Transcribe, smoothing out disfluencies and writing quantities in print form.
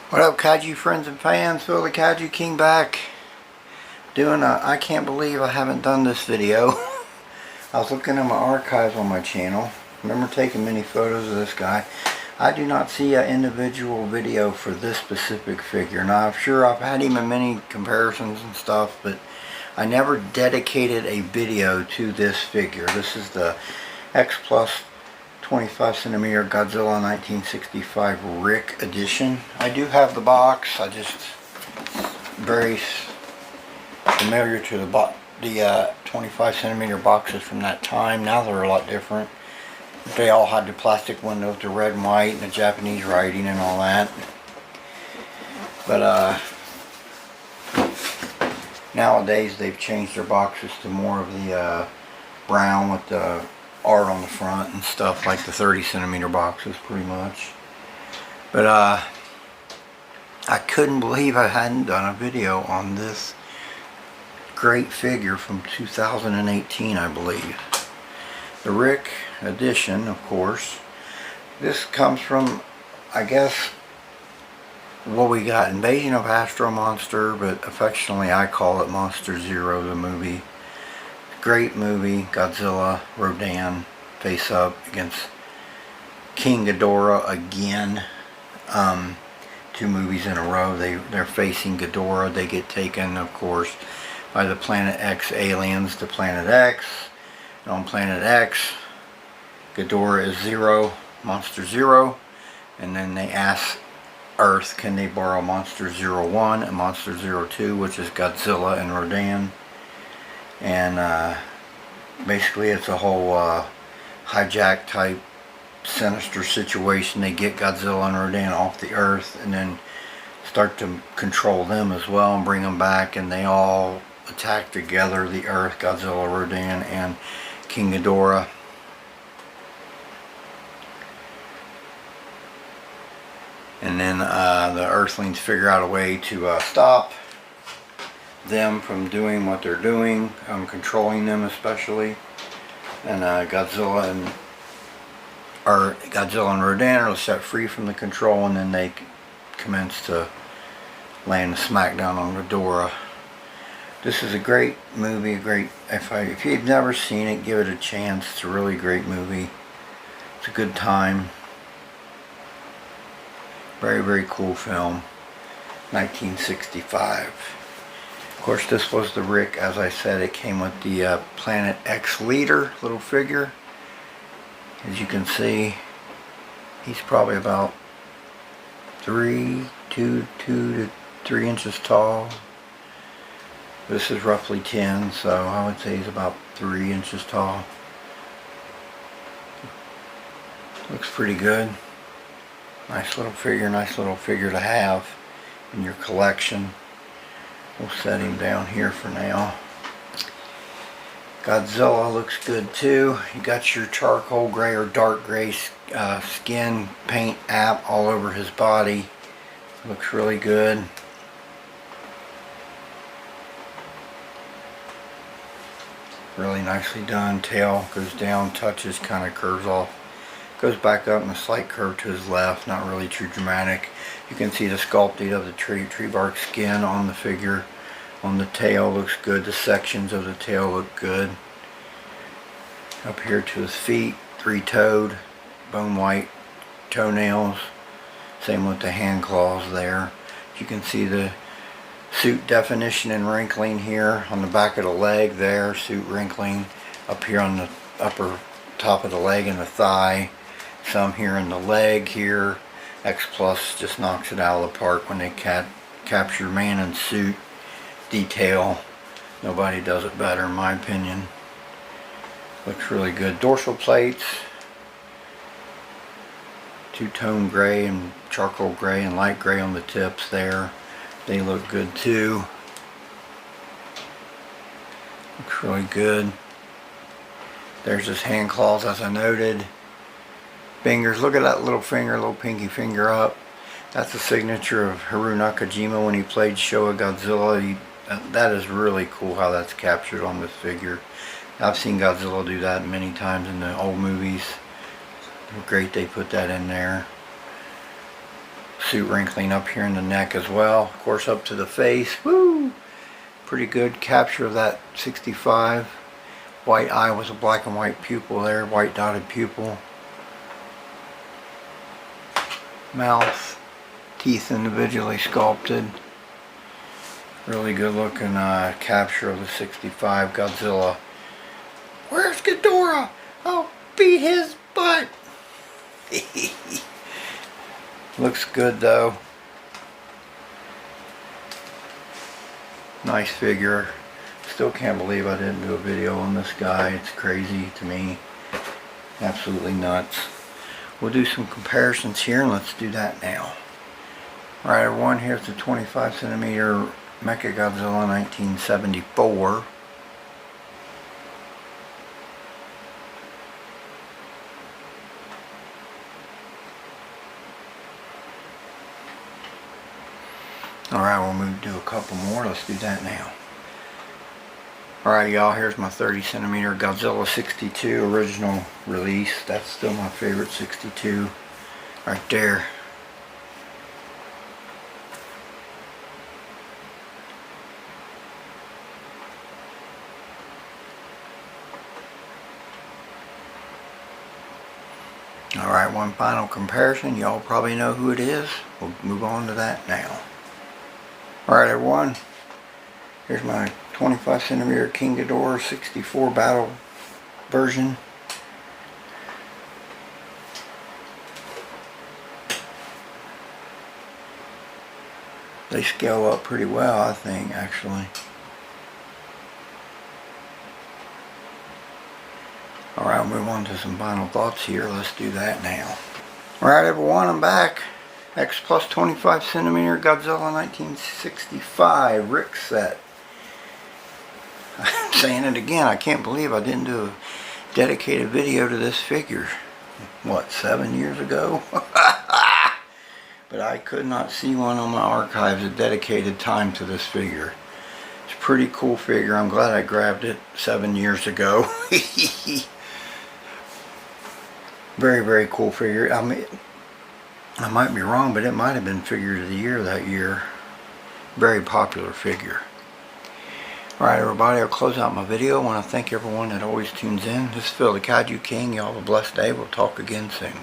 What up, kaiju friends and fans? Phil the Kaiju King back doing I can't believe I haven't done this video. I was looking at my archives on my channel. Remember taking many photos of this guy. I do not see an individual video for this specific figure. Now I'm sure I've had him in many comparisons and stuff, but I never dedicated a video to this figure. This is the xplus 25cm Godzilla 1965 RIC edition. I do have the box. I just very familiar to the 25cm boxes from that time. Now they're a lot different. They all had the plastic windows, the red and white, and the Japanese writing and all that. But nowadays they've changed their boxes to more of the brown with the art on the front and stuff, like the 30cm boxes pretty much. But I couldn't believe I hadn't done a video on this great figure from 2018, I believe. The RIC edition, of course. This comes from, I guess, what we got, Invasion of Astro Monster, but affectionately I call it Monster Zero, the movie. Great movie. Godzilla, Rodan face up against King Ghidorah again. 2 movies in a row. They're facing Ghidorah. They get taken, of course, by the Planet X aliens to Planet X. And on Planet X, Ghidorah is Zero, Monster Zero, and then they ask Earth, can they borrow Monster 01 and Monster 02, which is Godzilla and Rodan. And basically it's a whole hijack type sinister situation. They get Godzilla and Rodan off the Earth and then start to control them as well and bring them back, and they all attack together, the Earth, Godzilla, Rodan, and King Ghidorah. And then the Earthlings figure out a way to stop them from doing what they're doing, controlling them especially. And Godzilla and Rodan are set free from the control, and then they commence to land a smackdown on Ghidorah. This is a great movie. If you've never seen it, give it a chance. It's a really great movie. It's a good time. Very, very cool film. 1965. Of course, this was the RIC. As I said, it came with the Planet X leader little figure. As you can see, he's probably about 2 to 3 inches tall. This is roughly 10, so I would say he's about 3 inches tall. Looks pretty good. Nice little figure to have in your collection. We'll set him down here for now. Godzilla looks good too. You got your charcoal gray or dark gray skin paint app all over his body. Looks really good. Really nicely done. Tail goes down, touches, kind of curves off. Goes back up and a slight curve to his left. Not really too dramatic. You can see the sculpting of the tree bark skin on the figure. On the tail looks good. The sections of the tail look good. Up here to his feet, 3-toed, bone white toenails. Same with the hand claws there. You can see the suit definition and wrinkling here on the back of the leg there. Suit wrinkling up here on the upper top of the leg and the thigh. Some here in the leg here. xplus just knocks it out of the park when they capture man in suit detail. Nobody does it better in my opinion. Looks really good. Dorsal plates, 2-tone gray and charcoal gray and light gray on the tips there. They look good too. Looks really good. There's his hand claws, as I noted. Fingers, look at that little finger, little pinky finger up. That's the signature of Haruo Nakajima when he played Showa Godzilla. That is really cool how that's captured on this figure. I've seen Godzilla do that many times in the old movies. Great they put that in there. suit wrinkling up here in the neck as well. Of course, up to the face. Woo! Pretty good capture of that 65. White eye was a black and white pupil there, white dotted pupil. Mouth, teeth individually sculpted. Really good looking capture of the 65 Godzilla. Where's Ghidorah? I'll beat his butt. Looks good though. Nice figure. Still can't believe I didn't do a video on this guy. It's crazy to me. Absolutely nuts. We'll do some comparisons here, and let's do that now. Alright everyone, here's the 25 centimeter Mechagodzilla 1974. Alright, we'll move to a couple more. Let's do that now. Alright y'all, here's my 30 centimeter Godzilla 62 original release. That's still my favorite 62 right there. Alright, one final comparison. Y'all probably know who it is. We'll move on to that now. Alright everyone, here's my 25 centimeter King Ghidorah 64 battle version. They scale up pretty well, I think, actually. Alright, we'll move on to some final thoughts here. Let's do that now. Alright everyone, I'm back. xplus 25 centimeter Godzilla 1965 RIC set. I'm saying it again, I can't believe I didn't do a dedicated video to this figure. What, 7 years ago? But I could not see one on my archives a dedicated time to this figure. It's a pretty cool figure. I'm glad I grabbed it 7 years ago. Very, very cool figure. I mean, I might be wrong, but it might have been Figure of the Year that year. Very popular figure. Alright everybody, I'll close out my video. I want to thank everyone that always tunes in. This is Phil the Kaiju King. Y'all have a blessed day. We'll talk again soon.